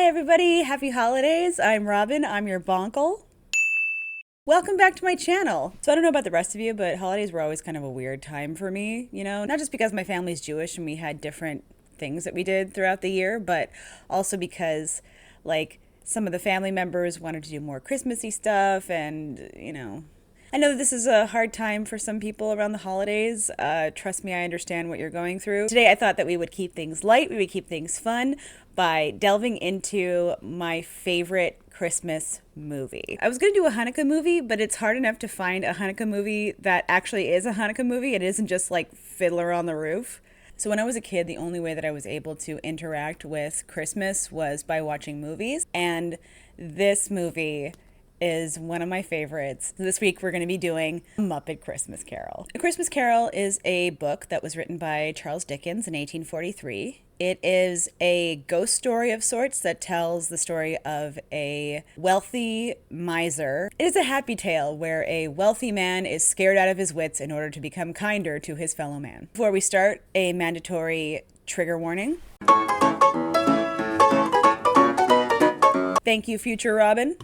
everybody, happy holidays. I'm Robin, I'm your bonkle. Welcome back to my channel. So I don't know about the rest of you, but holidays were always kind of a weird time for me, not just because my family's Jewish and we had different things that we did throughout the year, but also because some of the family members wanted to do more Christmassy stuff and, I know that this is a hard time for some people around the holidays. Trust me, I understand what you're going through. Today, I thought that we would keep things light, we would keep things fun by delving into my favorite Christmas movie. I was going to do a Hanukkah movie, but it's hard enough to find a Hanukkah movie that actually is a Hanukkah movie. It isn't just like Fiddler on the Roof. So when I was a kid, the only way that I was able to interact with Christmas was by watching movies. And this movie is one of my favorites. This week we're going to be doing Muppet Christmas Carol. A Christmas Carol is a book that was written by Charles Dickens in 1843. It is a ghost story of sorts that tells the story of a wealthy miser. It is a happy tale where a wealthy man is scared out of his wits in order to become kinder to his fellow man. Before we start, a mandatory trigger warning. Thank you, future Robin.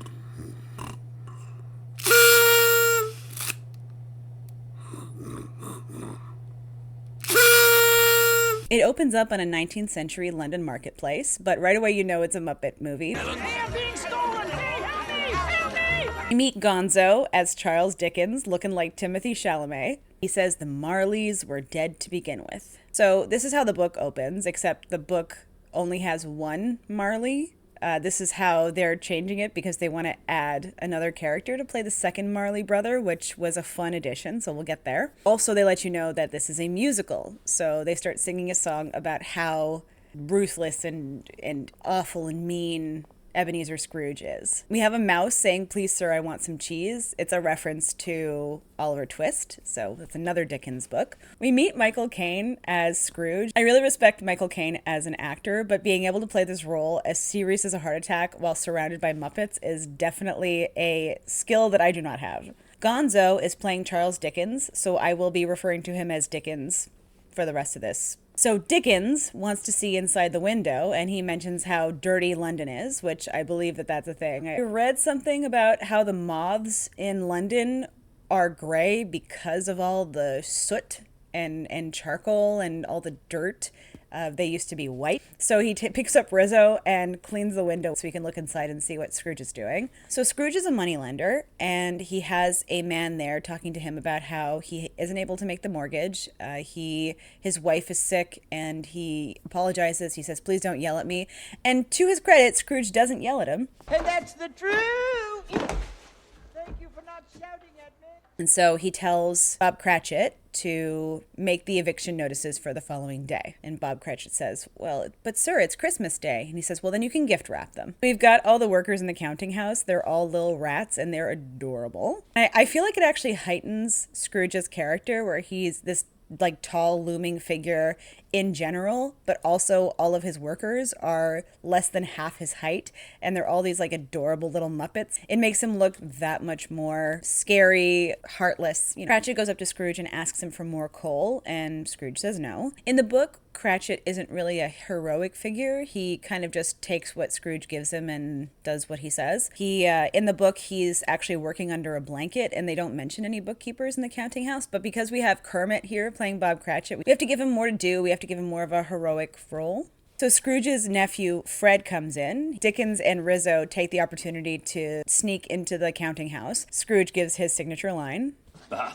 It opens up on a 19th century London marketplace, but right away you know it's a Muppet movie. Hey, I'm being stolen! Hey, help me! Help me! You meet Gonzo as Charles Dickens, looking like Timothy Chalamet. He says the Marleys were dead to begin with. So this is how the book opens, except the book only has one Marley. This is how they're changing it because they want to add another character to play the second Marley brother, which was a fun addition, so we'll get there. Also, they let you know that this is a musical, so they start singing a song about how ruthless and awful and mean Ebenezer Scrooge is. We have a mouse saying, "Please, sir, I want some cheese." It's a reference to Oliver Twist, so that's another Dickens book. We meet Michael Caine as Scrooge. I really respect Michael Caine as an actor, but being able to play this role as serious as a heart attack while surrounded by Muppets is definitely a skill that I do not have. Gonzo is playing Charles Dickens, so I will be referring to him as Dickens for the rest of this. So Dickens wants to see inside the window, and he mentions how dirty London is, which I believe that that's a thing. I read something about how the moths in London are gray because of all the soot and charcoal and all the dirt. They used to be white. So he picks up Rizzo and cleans the window so he can look inside and see what Scrooge is doing. So Scrooge is a moneylender, and he has a man there talking to him about how he isn't able to make the mortgage. His wife is sick, and he apologizes. He says, "Please don't yell at me." And to his credit, Scrooge doesn't yell at him. And that's the truth! Thank you for not shouting at me. And so he tells Bob Cratchit to make the eviction notices for the following day. And Bob Cratchit says, "Well, but sir, it's Christmas Day." And he says, "Well, then you can gift wrap them." We've got all the workers in the counting house. They're all little rats and they're adorable. I feel like it actually heightens Scrooge's character where he's this tall looming figure in general, but also all of his workers are less than half his height and they're all these adorable little Muppets. It makes him look that much more scary, heartless. Cratchit goes up to Scrooge and asks him for more coal, and Scrooge says no. In the book, Cratchit isn't really a heroic figure. He kind of just takes what Scrooge gives him and does what he says. In the book, he's actually working under a blanket, and they don't mention any bookkeepers in the counting house. But because we have Kermit here playing Bob Cratchit, we have to give him more to do. We have to give him more of a heroic role. So Scrooge's nephew, Fred, comes in. Dickens and Rizzo take the opportunity to sneak into the counting house. Scrooge gives his signature line. Bah.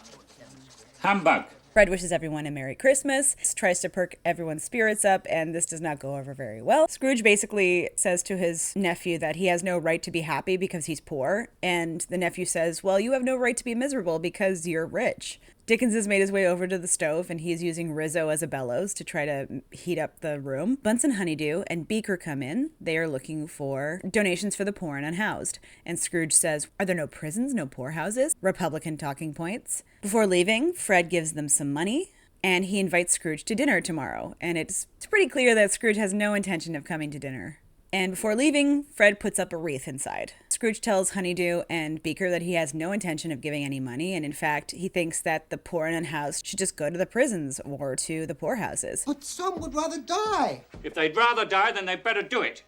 Humbug. Fred wishes everyone a Merry Christmas, tries to perk everyone's spirits up, and this does not go over very well. Scrooge basically says to his nephew that he has no right to be happy because he's poor, and the nephew says, "Well, you have no right to be miserable because you're rich." Dickens has made his way over to the stove, and he's using Rizzo as a bellows to try to heat up the room. Bunsen Honeydew and Beaker come in. They are looking for donations for the poor and unhoused. And Scrooge says, "Are there no prisons, no poorhouses?" Republican talking points. Before leaving, Fred gives them some money, and he invites Scrooge to dinner tomorrow. And it's pretty clear that Scrooge has no intention of coming to dinner. And before leaving, Fred puts up a wreath inside. Scrooge tells Honeydew and Beaker that he has no intention of giving any money, and in fact, he thinks that the poor and unhoused should just go to the prisons or to the poorhouses. But some would rather die. If they'd rather die, then they'd better do it.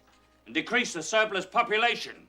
and decrease the surplus population.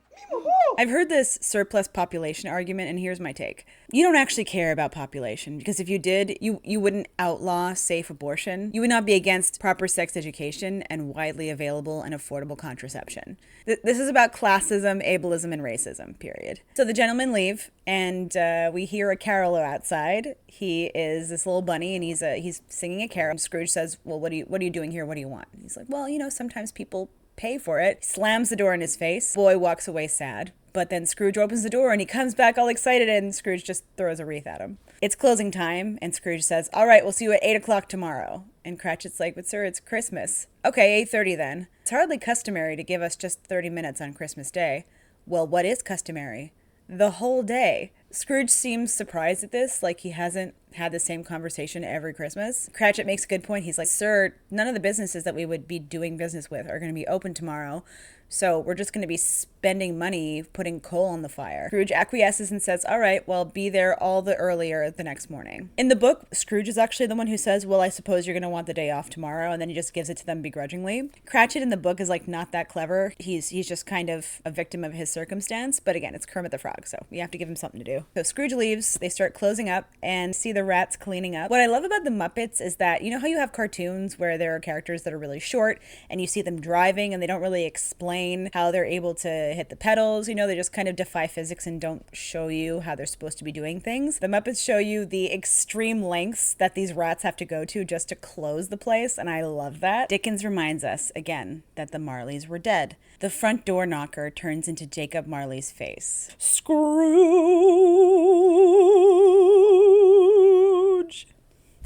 I've heard this surplus population argument, and here's my take. You don't actually care about population, because if you did, you wouldn't outlaw safe abortion. You would not be against proper sex education and widely available and affordable contraception. This is about classism, ableism, and racism, period. So the gentlemen leave, and we hear a carol outside. He is this little bunny, and he's singing a carol. Scrooge says, well, what are you doing here? What do you want? And he's like, well, sometimes people pay for it. Slams the door in his face. Boy walks away sad. But then Scrooge opens the door and he comes back all excited, and Scrooge just throws a wreath at him. It's closing time, and Scrooge says, all right, we'll see you at 8 o'clock tomorrow. And Cratchit's like, but sir, it's Christmas. Okay, 8:30 then. It's hardly customary to give us just 30 minutes on Christmas Day. Well, what is customary? The whole day. Scrooge seems surprised at this, like he hasn't had the same conversation every Christmas. Cratchit makes a good point. He's like, sir, none of the businesses that we would be doing business with are going to be open tomorrow, so we're just going to be spending money putting coal on the fire. Scrooge acquiesces and says, all right, well, be there all the earlier the next morning. In the book, Scrooge is actually the one who says, well, I suppose you're going to want the day off tomorrow, and then he just gives it to them begrudgingly. Cratchit in the book is like not that clever. He's just kind of a victim of his circumstance, but again, it's Kermit the Frog, so we have to give him something to do. So Scrooge leaves, they start closing up and see the rats cleaning up. What I love about the Muppets is that, you know how you have cartoons where there are characters that are really short and you see them driving and they don't really explain how they're able to hit the pedals, they just kind of defy physics and don't show you how they're supposed to be doing things. The Muppets show you the extreme lengths that these rats have to go to just to close the place, and I love that. Dickens reminds us, again, that the Marleys were dead. The front door knocker turns into Jacob Marley's face. Scrooge!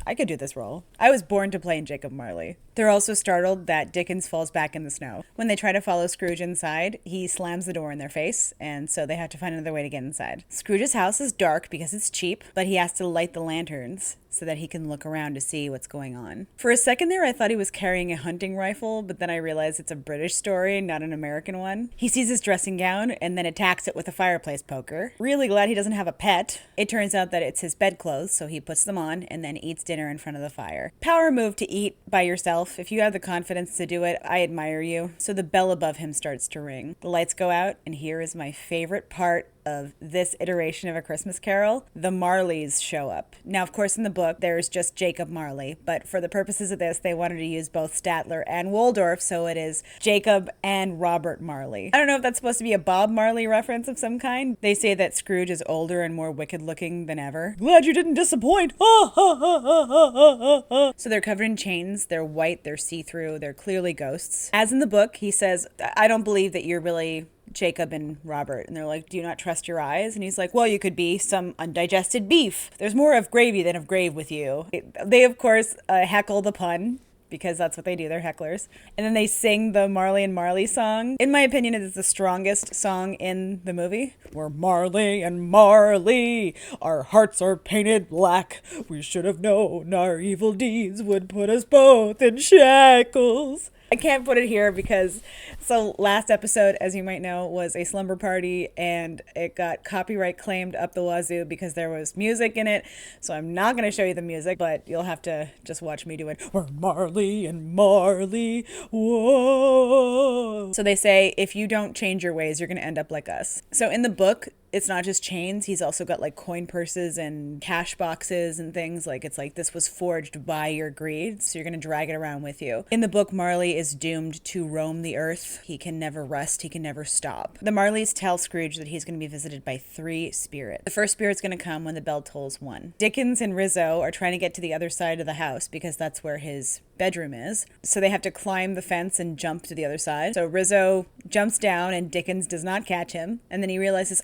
I could do this role. I was born to play in Jacob Marley. They're also startled that Dickens falls back in the snow. When they try to follow Scrooge inside, he slams the door in their face, and so they have to find another way to get inside. Scrooge's house is dark because it's cheap, but he has to light the lanterns so that he can look around to see what's going on. For a second there, I thought he was carrying a hunting rifle, but then I realized it's a British story, not an American one. He sees his dressing gown and then attacks it with a fireplace poker. Really glad he doesn't have a pet. It turns out that it's his bedclothes, so he puts them on and then eats dinner in front of the fire. Power move to eat by yourself. If you have the confidence to do it, I admire you. So the bell above him starts to ring. The lights go out, and here is my favorite part of this iteration of A Christmas Carol. The Marleys show up. Now, of course, in the book, there's just Jacob Marley, but for the purposes of this, they wanted to use both Statler and Waldorf, so it is Jacob and Robert Marley. I don't know if that's supposed to be a Bob Marley reference of some kind. They say that Scrooge is older and more wicked looking than ever. Glad you didn't disappoint. So they're covered in chains, they're white, they're see-through, they're clearly ghosts. As in the book, he says, I don't believe that you're really Jacob and Robert. And they're like, do you not trust your eyes? And he's like, well, you could be some undigested beef. There's more of gravy than of grave with you. They of course, heckle the pun, because that's what they do, they're hecklers. And then they sing the Marley and Marley song. In my opinion, it is the strongest song in the movie. We're Marley and Marley, our hearts are painted black. We should have known our evil deeds would put us both in shackles. I can't put it here because, so last episode, as you might know, was a slumber party and it got copyright claimed up the wazoo because there was music in it. So I'm not going to show you the music, but you'll have to just watch me do it. We're Marley and Marley, whoa. So they say, if you don't change your ways, you're going to end up like us. So in the book, it's not just chains. He's also got like coin purses and cash boxes and things. Like it's like this was forged by your greed, so you're going to drag it around with you. In the book, Marley is doomed to roam the earth. He can never rest. He can never stop. The Marleys tell Scrooge that he's going to be visited by 3 spirits. The first spirit's going to come when the bell tolls 1. Dickens and Rizzo are trying to get to the other side of the house because that's where his bedroom is. So they have to climb the fence and jump to the other side. So Rizzo jumps down and Dickens does not catch him. And then he realizes,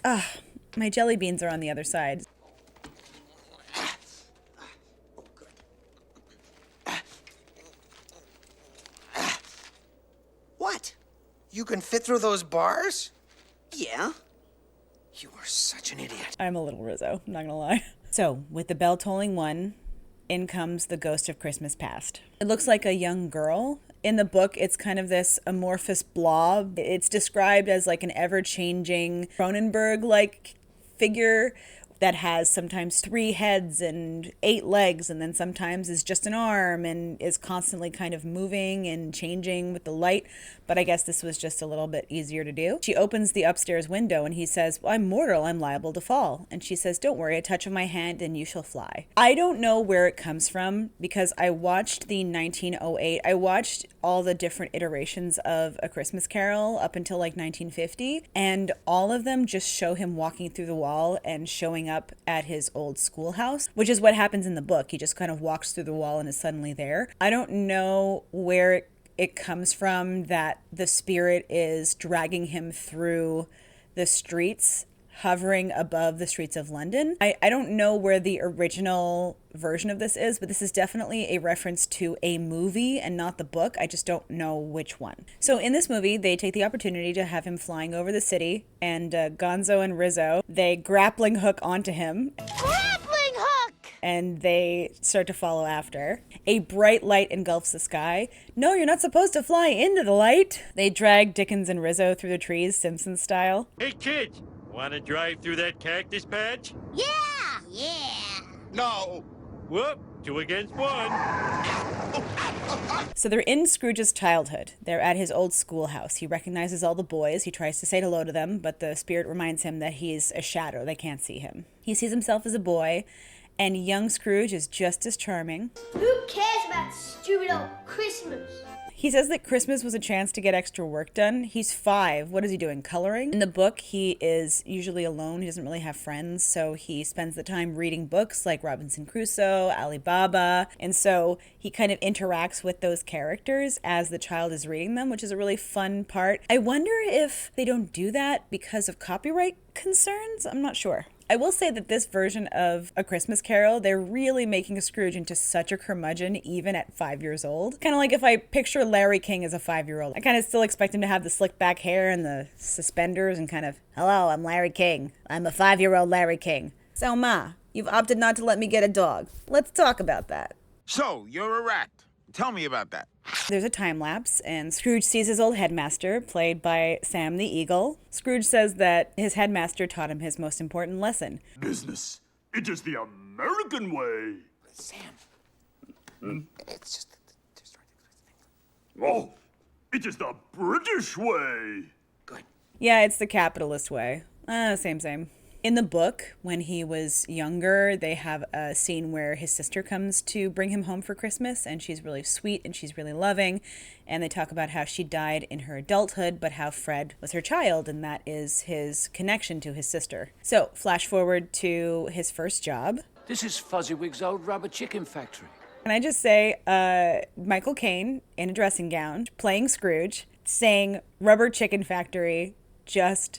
my jelly beans are on the other side. What? You can fit through those bars? Yeah. You are such an idiot. I'm a little Rizzo, I'm not gonna lie. So, with the bell tolling 1, in comes the ghost of Christmas past. It looks like a young girl. In the book, it's kind of this amorphous blob. It's described as like an ever-changing Cronenberg-like figure that has sometimes 3 heads and 8 legs, and then sometimes is just an arm and is constantly kind of moving and changing with the light. But I guess this was just a little bit easier to do. She opens the upstairs window and he says, well, I'm mortal, I'm liable to fall. And she says, don't worry, a touch of my hand and you shall fly. I don't know where it comes from because I watched the 1908, I watched all the different iterations of A Christmas Carol up until like 1950, and all of them just show him walking through the wall and showing up at his old schoolhouse, which is what happens in the book. He just kind of walks through the wall and is suddenly there. I don't know where it comes from that the spirit is dragging him through the streets, hovering above the streets of London. I don't know where the original version of this is, but this is definitely a reference to a movie and not the book. I just don't know which one. So in this movie, they take the opportunity to have him flying over the city, and Gonzo and Rizzo, they grappling hook onto him. Grappling hook! And they start to follow after. A bright light engulfs the sky. No, you're not supposed to fly into the light. They drag Dickens and Rizzo through the trees, Simpsons style. Hey, kids, want to drive through that cactus patch? Yeah! Yeah! No. Whoop, 2 against 1. So they're in Scrooge's childhood. They're at his old schoolhouse. He recognizes all the boys. He tries to say hello to them, but the spirit reminds him that he's a shadow. They can't see him. He sees himself as a boy, and young Scrooge is just as charming. Who cares about stupid old Christmas? He says that Christmas was a chance to get extra work done. He's 5. What is he doing? Coloring? In the book, he is usually alone. He doesn't really have friends, so he spends the time reading books like Robinson Crusoe, Ali Baba, and so he kind of interacts with those characters as the child is reading them, which is a really fun part. I wonder if they don't do that because of copyright concerns. I'm not sure. I will say that this version of A Christmas Carol, they're really making Scrooge into such a curmudgeon even at 5 years old. Kind of like if I picture Larry King as a 5-year-old. I kind of still expect him to have the slick back hair and the suspenders and kind of, hello, I'm Larry King. I'm a 5-year-old Larry King. So Ma, you've opted not to let me get a dog. Let's talk about that. So, you're a rat. Tell me about that. There's a time lapse, and Scrooge sees his old headmaster, played by Sam the Eagle. Scrooge says that his headmaster taught him his most important lesson. Business. It is the American way. Sam. It's just... Oh, it is the British way. Good. Yeah, it's the capitalist way. Same. In the book, when he was younger, they have a scene where his sister comes to bring him home for Christmas, and she's really sweet and she's really loving, and they talk about how she died in her adulthood, but how Fred was her child, and that is his connection to his sister. So, flash forward to his first job. This is Fuzzy-Wig's old rubber chicken factory. Can I just say, Michael Caine in a dressing gown, playing Scrooge, saying rubber chicken factory, just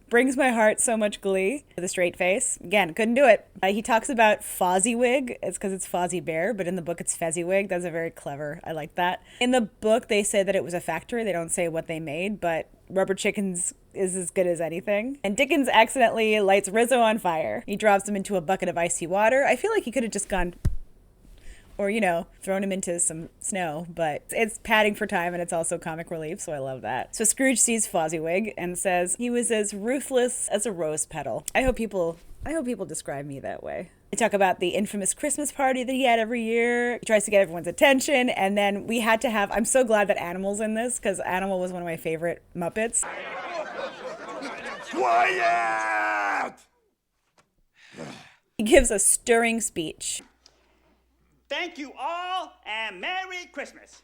brings my heart so much glee with a straight face. Again, couldn't do it. He talks about Fozzie-Wig. It's because it's Fozzie Bear, but in the book it's Fezziwig. That's a very clever. I like that. In the book, they say that it was a factory. They don't say what they made, but rubber chickens is as good as anything. And Dickens accidentally lights Rizzo on fire. He drops him into a bucket of icy water. I feel like he could have just gone, or, thrown him into some snow, but it's padding for time and it's also comic relief, so I love that. So Scrooge sees Fozzie-Wig and says he was as ruthless as a rose petal. I hope people describe me that way. They talk about the infamous Christmas party that he had every year. He tries to get everyone's attention, and then we had to have, I'm so glad that Animal's in this, because Animal was one of my favorite Muppets. Quiet! He gives a stirring speech. Thank you all, and Merry Christmas.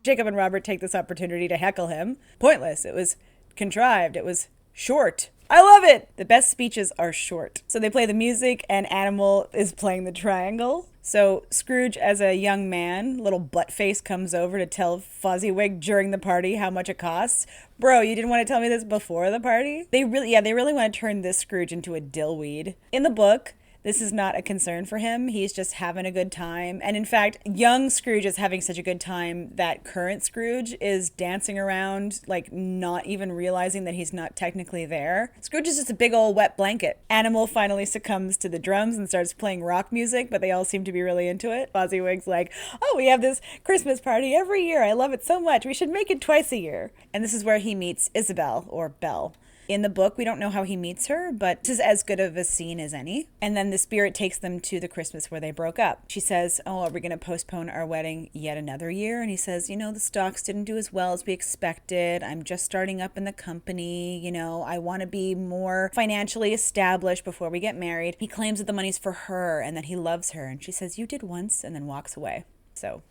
Jacob and Robert take this opportunity to heckle him. Pointless. It was contrived. It was short. I love it! The best speeches are short. So they play the music, and Animal is playing the triangle. So Scrooge, as a young man, little butt face, comes over to tell Fozzie-Wig during the party how much it costs. Bro, you didn't want to tell me this before the party? They really want to turn this Scrooge into a dillweed. In the book, this is not a concern for him. He's just having a good time. And in fact, young Scrooge is having such a good time that current Scrooge is dancing around, like not even realizing that he's not technically there. Scrooge is just a big old wet blanket. Animal finally succumbs to the drums and starts playing rock music, but they all seem to be really into it. Fozzie-Wig's like, oh, we have this Christmas party every year. I love it so much. We should make it twice a year. And this is where he meets Isabel, or Belle. In the book, we don't know how he meets her, but this is as good of a scene as any. And then the spirit takes them to the Christmas where they broke up. She says, oh, are we going to postpone our wedding yet another year? And he says, you know, the stocks didn't do as well as we expected. I'm just starting up in the company. You know, I want to be more financially established before we get married. He claims that the money's for her and that he loves her. And she says, you did once, and then walks away. So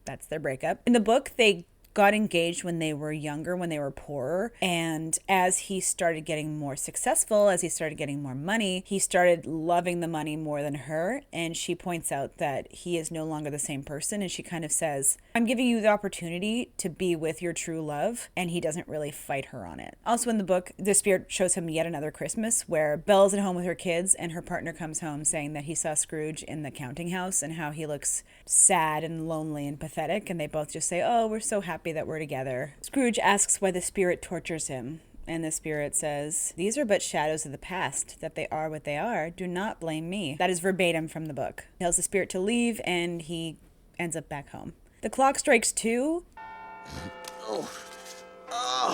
that's their breakup. In the book, they got engaged when they were younger, when they were poorer. And as he started getting more successful, as he started getting more money, he started loving the money more than her. And she points out that he is no longer the same person. And she kind of says, I'm giving you the opportunity to be with your true love. And he doesn't really fight her on it. Also in the book, the spirit shows him yet another Christmas where Belle's at home with her kids and her partner comes home saying that he saw Scrooge in the counting house and how he looks sad and lonely and pathetic. And they both just say, oh, we're so happy that we're together. Scrooge asks why the spirit tortures him, and the spirit says, these are but shadows of the past, that they are what they are. Do not blame me. That is verbatim from the book. He tells the spirit to leave, and he ends up back home. The clock strikes 2.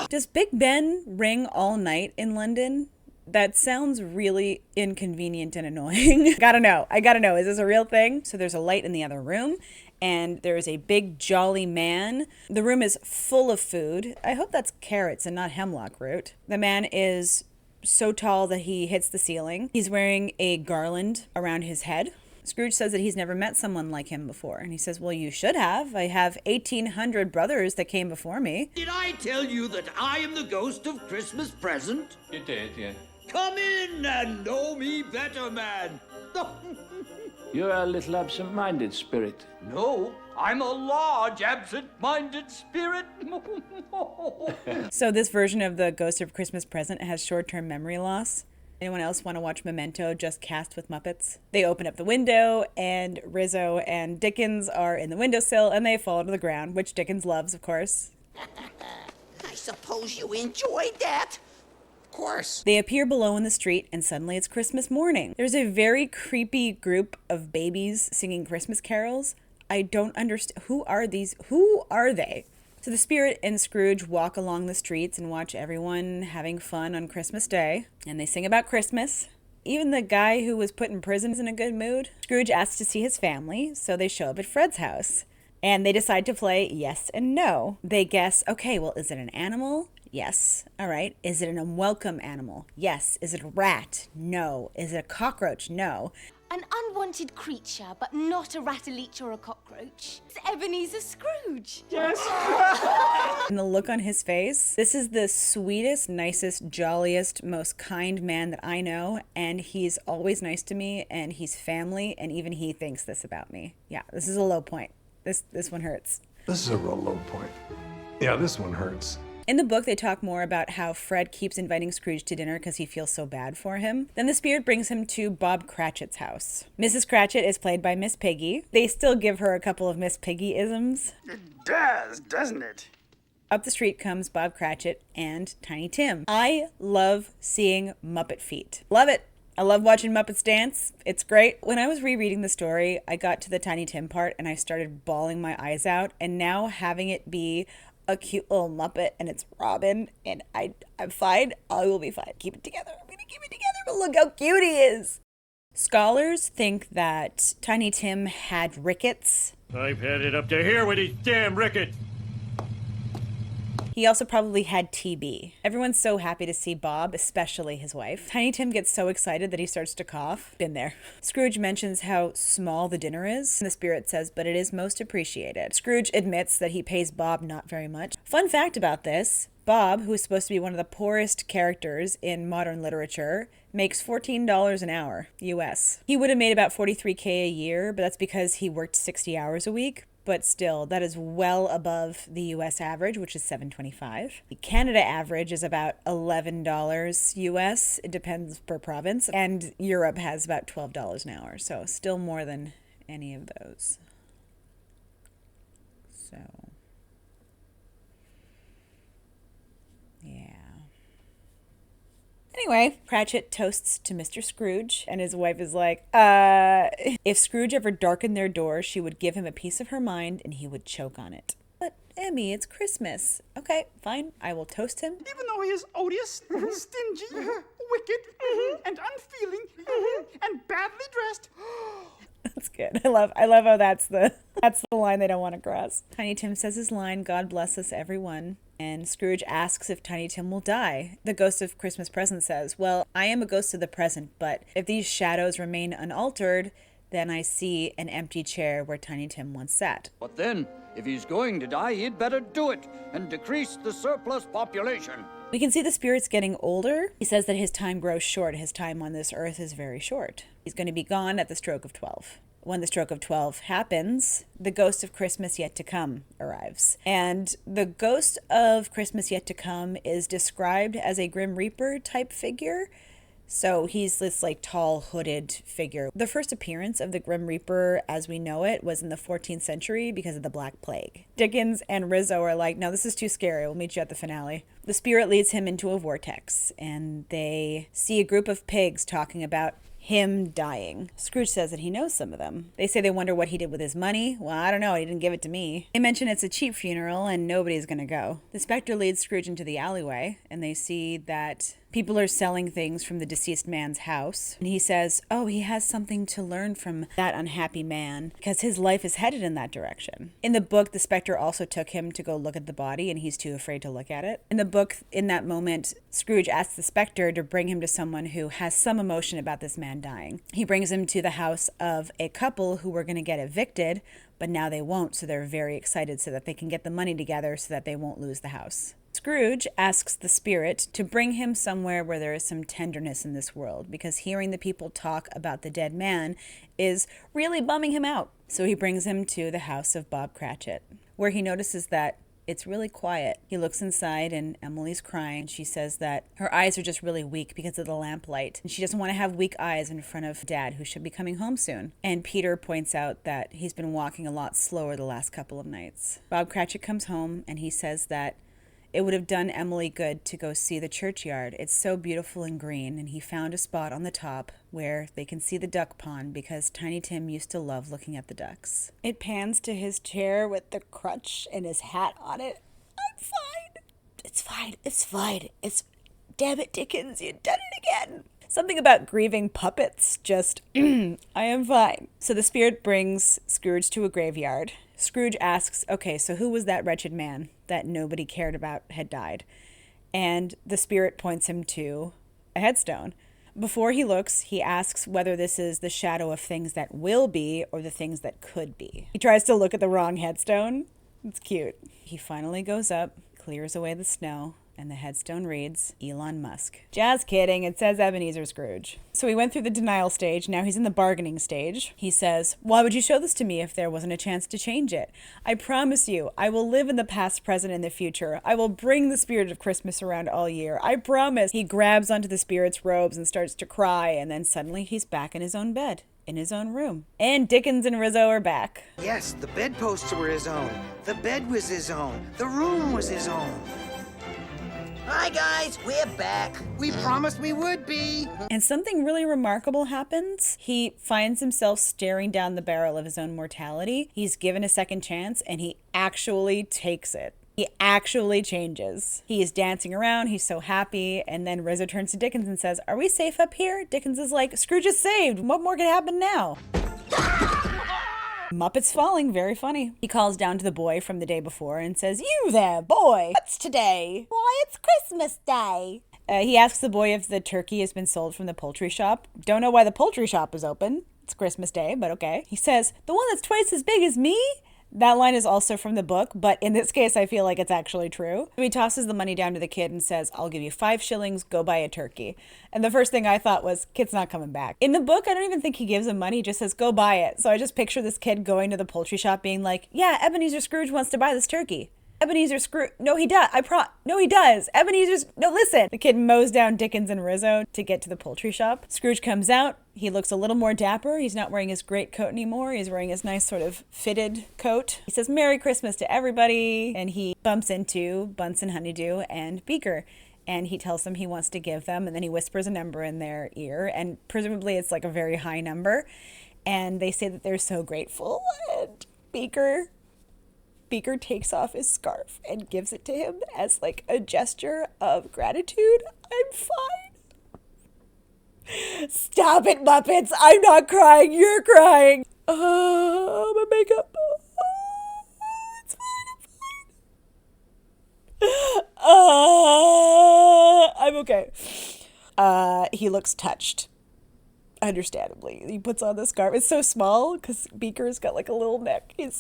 Does Big Ben ring all night in London? That sounds really inconvenient and annoying. I gotta know, is this a real thing? So there's a light in the other room, and there's a big jolly man. The room is full of food. I hope that's carrots and not hemlock root. The man is so tall that he hits the ceiling. He's wearing a garland around his head. Scrooge says that he's never met someone like him before. And he says, well, you should have. I have 1,800 brothers that came before me. Did I tell you that I am the ghost of Christmas present? You did, yeah. Come in and know me better, man. You're a little absent-minded spirit. No, I'm a large absent-minded spirit. So this version of the Ghost of Christmas Present has short-term memory loss. Anyone else want to watch Memento just cast with Muppets? They open up the window and Rizzo and Dickens are in the windowsill and they fall to the ground, which Dickens loves, of course. I suppose you enjoyed that. Of course. They appear below in the street and suddenly it's Christmas morning. There's a very creepy group of babies singing Christmas carols. I don't understand. Who are these? Who are they? So the spirit and Scrooge walk along the streets and watch everyone having fun on Christmas Day. And they sing about Christmas. Even the guy who was put in prison is in a good mood. Scrooge asks to see his family, so they show up at Fred's house. And they decide to play yes and no. They guess, okay, well, is it an animal? Yes. All right. Is it an unwelcome animal? Yes. Is it a rat? No. Is it a cockroach? No. An unwanted creature, but not a rattle-leech or a cockroach. It's Ebenezer Scrooge. And the look on his face, this is the sweetest, nicest, jolliest, most kind man that I know, and he's always nice to me, and he's family, and even he thinks this about me. Yeah, this is a low point. This one hurts. This is a real low point. Yeah, this one hurts. In the book, they talk more about how Fred keeps inviting Scrooge to dinner because he feels so bad for him. Then the spirit brings him to Bob Cratchit's house. Mrs. Cratchit is played by Miss Piggy. They still give her a couple of Miss Piggy-isms. It does, doesn't it? Up the street comes Bob Cratchit and Tiny Tim. I love seeing Muppet feet. Love it. I love watching Muppets dance. It's great. When I was rereading the story, I got to the Tiny Tim part and I started bawling my eyes out. And now having it be a cute little Muppet and it's Robin and I'm fine. I will be fine. Keep it together. I'm gonna keep it together, but look how cute he is. Scholars think that Tiny Tim had rickets. I've had it up to here with his damn ricket. He also probably had TB. Everyone's so happy to see Bob, especially his wife. Tiny Tim gets so excited that he starts to cough. Been there. Scrooge mentions how small the dinner is. And the spirit says, but it is most appreciated. Scrooge admits that he pays Bob not very much. Fun fact about this, Bob, who's supposed to be one of the poorest characters in modern literature, makes $14 an hour, US. He would have made about $43K a year, but that's because he worked 60 hours a week. But still, that is well above the US average, which is $7.25. The Canada average is about $11 US. It depends per province. And Europe has about $12 an hour. So still more than any of those. So, yeah. Anyway, Cratchit toasts to Mr. Scrooge, and his wife is like, if Scrooge ever darkened their door, she would give him a piece of her mind, and he would choke on it. But Emmy, it's Christmas. Okay, fine. I will toast him. Even though he is odious, stingy, wicked, and unfeeling, and badly dressed. That's good. I love how that's the line they don't want to cross. Tiny Tim says his line, God bless us everyone. And Scrooge asks if Tiny Tim will die. The ghost of Christmas present says, well, I am a ghost of the present, but if these shadows remain unaltered, then I see an empty chair where Tiny Tim once sat. But then, if he's going to die, he'd better do it and decrease the surplus population. We can see the spirits getting older. He says that his time grows short. His time on this earth is very short. He's going to be gone at the stroke of 12. When the stroke of 12 happens, the ghost of Christmas yet to come arrives. And the ghost of Christmas yet to come is described as a Grim Reaper type figure. So he's this like tall hooded figure. The first appearance of the Grim Reaper as we know it was in the 14th century because of the Black Plague. Dickens and Rizzo are like, no, this is too scary. We'll meet you at the finale. The spirit leads him into a vortex and they see a group of pigs talking about him dying. Scrooge says that he knows some of them. They say they wonder what he did with his money. Well, I don't know. He didn't give it to me. They mention it's a cheap funeral and nobody's going to go. The specter leads Scrooge into the alleyway and they see that people are selling things from the deceased man's house. And he says, oh, he has something to learn from that unhappy man because his life is headed in that direction. In the book, the specter also took him to go look at the body and he's too afraid to look at it. In the book, in that moment, Scrooge asks the specter to bring him to someone who has some emotion about this man dying. He brings him to the house of a couple who were going to get evicted, but now they won't, so they're very excited so that they can get the money together so that they won't lose the house. Scrooge asks the spirit to bring him somewhere where there is some tenderness in this world because hearing the people talk about the dead man is really bumming him out. So he brings him to the house of Bob Cratchit, where he notices that it's really quiet. He looks inside and Emily's crying. She says that her eyes are just really weak because of the lamplight. And she doesn't want to have weak eyes in front of Dad, who should be coming home soon. And Peter points out that he's been walking a lot slower the last couple of nights. Bob Cratchit comes home and he says that it would have done Emily good to go see the churchyard. It's so beautiful and green, and he found a spot on the top where they can see the duck pond because Tiny Tim used to love looking at the ducks. It pans to his chair with the crutch and his hat on it. I'm fine. It's fine. It's fine. Damn it, Dickens, you've done it again. Something about grieving puppets, just, I am fine. So the spirit brings Scrooge to a graveyard. Scrooge asks, okay, so who was that wretched man that nobody cared about had died? And the spirit points him to a headstone. Before he looks, he asks whether this is the shadow of things that will be or the things that could be. He tries to look at the wrong headstone. It's cute. He finally goes up, clears away the snow, and the headstone reads, Elon Musk. Just kidding, it says Ebenezer Scrooge. So he went through the denial stage, now he's in the bargaining stage. He says, why would you show this to me if there wasn't a chance to change it? I promise you, I will live in the past, present, and the future. I will bring the spirit of Christmas around all year. I promise. He grabs onto the spirit's robes and starts to cry, and then suddenly he's back in his own bed, in his own room. And Dickens and Rizzo are back. Yes, the bedposts were his own. The bed was his own. The room was his own. Hi, guys, we're back. We promised we would be. And something really remarkable happens. He finds himself staring down the barrel of his own mortality. He's given a second chance, and he actually takes it. He actually changes. He is dancing around. He's so happy. And then Rizzo turns to Dickens and says, are we safe up here? Dickens is like, Scrooge is saved. What more could happen now? Muppets falling, very funny. He calls down to the boy from the day before and says, you there, boy, what's today? Why, it's Christmas Day. He asks the boy if the turkey has been sold from the poultry shop. Don't know why the poultry shop is open. It's Christmas Day, but okay. He says, the one that's twice as big as me? That line is also from the book, but in this case, I feel like it's actually true. So he tosses the money down to the kid and says, I'll give you 5 shillings, go buy a turkey. And the first thing I thought was, kid's not coming back. In the book, I don't even think he gives him money, he just says, go buy it. So I just picture this kid going to the poultry shop being like, yeah, Ebenezer Scrooge wants to buy this turkey. Ebenezer Scrooge, no he does, no he does. No listen. The kid mows down Dickens and Rizzo to get to the poultry shop. Scrooge comes out. He looks a little more dapper. He's not wearing his great coat anymore. He's wearing his nice sort of fitted coat. He says, Merry Christmas to everybody. And he bumps into Bunsen Honeydew and Beaker. And he tells them he wants to give them. And then he whispers a number in their ear. And presumably it's like a very high number. And they say that they're so grateful. And Beaker Beaker takes off his scarf and gives it to him as like a gesture of gratitude. I'm fine. Stop it, Muppets. I'm not crying. You're crying. My makeup. It's fine. I'm okay. He looks touched. Understandably. He puts on the scarf. It's so small because Beaker's got like a little neck. He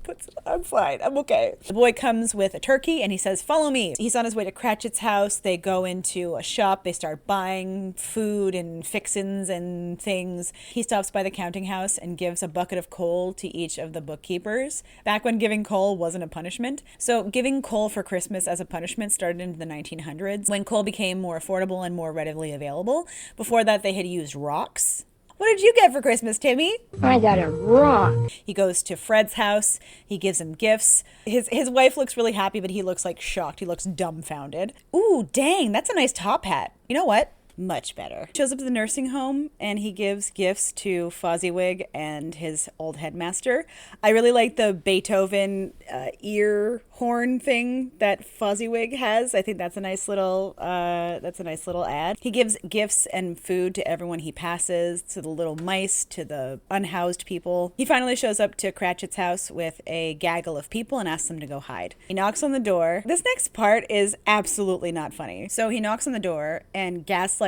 puts it on. I'm fine. I'm okay. The boy comes with a turkey and he says, follow me. He's on his way to Cratchit's house. They go into a shop. They start buying food and fixins and things. He stops by the counting house and gives a bucket of coal to each of the bookkeepers. Back when giving coal wasn't a punishment. So giving coal for Christmas as a punishment started in the 1900s when coal became more affordable and more readily available. Before that, they had used rocks. What did you get for Christmas, Timmy? I got a rock. He goes to Fred's house. He gives him gifts. His wife looks really happy, but he looks like shocked. He looks dumbfounded. Ooh, dang, that's a nice top hat. You know what? Much better. Shows up at the nursing home and he gives gifts to Fozziwig and his old headmaster. I really like the Beethoven ear horn thing that Fozziwig has. I think that's a nice little ad. He gives gifts and food to everyone he passes, to the little mice, to the unhoused people. He finally shows up to Cratchit's house with a gaggle of people and asks them to go hide. He knocks on the door. This next part is absolutely not funny. So he knocks on the door and gaslights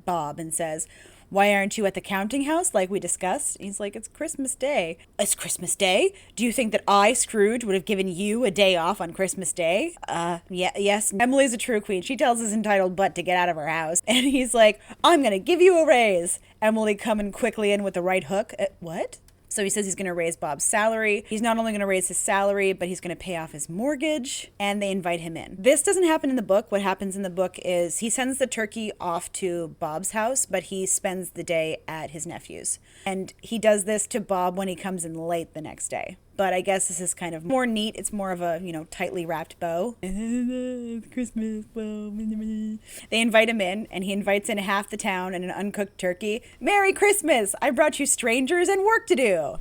Bob and says, why aren't you at the counting house like we discussed? He's like, it's Christmas Day. It's Christmas Day? Do you think that I, Scrooge, would have given you a day off on Christmas Day? Yes. Emily's a true queen. She tells his entitled butt to get out of her house. And he's like, I'm going to give you a raise. Emily coming quickly in with the right hook. What? So he says he's going to raise Bob's salary. He's not only going to raise his salary, but he's going to pay off his mortgage, and they invite him in. This doesn't happen in the book. What happens in the book is he sends the turkey off to Bob's house, but he spends the day at his nephew's. And he does this to Bob when he comes in late the next day. But I guess this is kind of more neat. It's more of a, tightly wrapped bow. Christmas bow. They invite him in, and he invites in half the town and an uncooked turkey. Merry Christmas! I brought you strangers and work to do.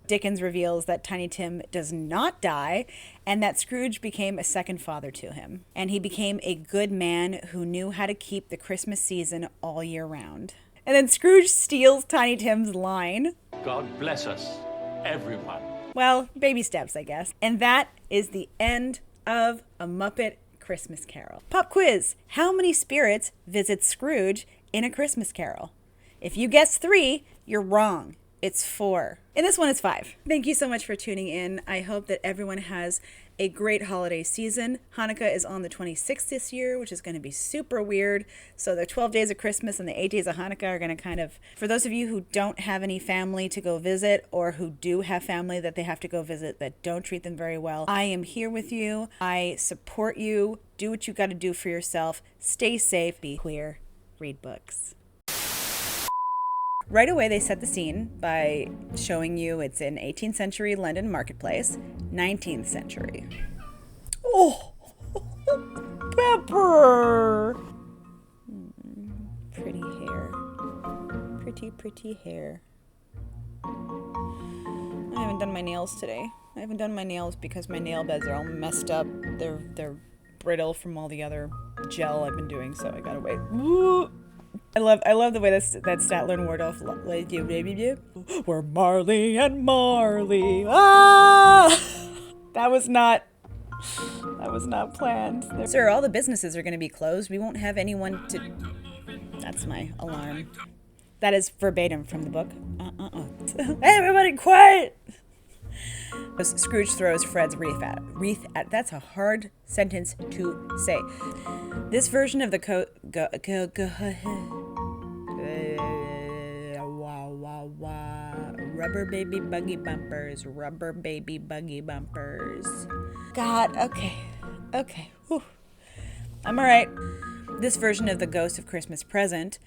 Dickens reveals that Tiny Tim does not die, and that Scrooge became a second father to him. And he became a good man who knew how to keep the Christmas season all year round. And then Scrooge steals Tiny Tim's line. God bless us, everyone. Well, baby steps, I guess. And that is the end of A Muppet Christmas Carol. Pop quiz. How many spirits visit Scrooge in A Christmas Carol? If you guess 3, you're wrong. It's 4. In this one, it's 5. Thank you so much for tuning in. I hope that everyone has a great holiday season. Hanukkah is on the 26th this year, which is going to be super weird. So the 12 days of Christmas and the 8 days of Hanukkah are going to kind of, for those of you who don't have any family to go visit or who do have family that they have to go visit that don't treat them very well, I am here with you. I support you. Do what you got to do for yourself. Stay safe. Be queer. Read books. Right away, they set the scene by showing you it's in 18th century London marketplace, 19th century. Oh, Pepper! Pretty hair. Pretty hair. I haven't done my nails today. I haven't done my nails because my nail beds are all messed up. They're brittle from all the other gel I've been doing, so I gotta wait. Woo! I love the way that Statler and Wardolph we're Marley and Marley. Ah! That was not planned. Sir, all the businesses are going to be closed. We won't have anyone to... That's my alarm. That is verbatim from the book. Hey, everybody, quiet! Scrooge throws Fred's wreath at. That's a hard sentence to say. This version of the rubber baby buggy bumpers. God, okay. Whew. I'm all right. This version of the Ghost of Christmas Present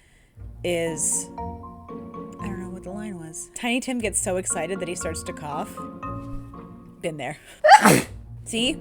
is, I don't know what the line was. Tiny Tim gets so excited that he starts to cough. Been there. See?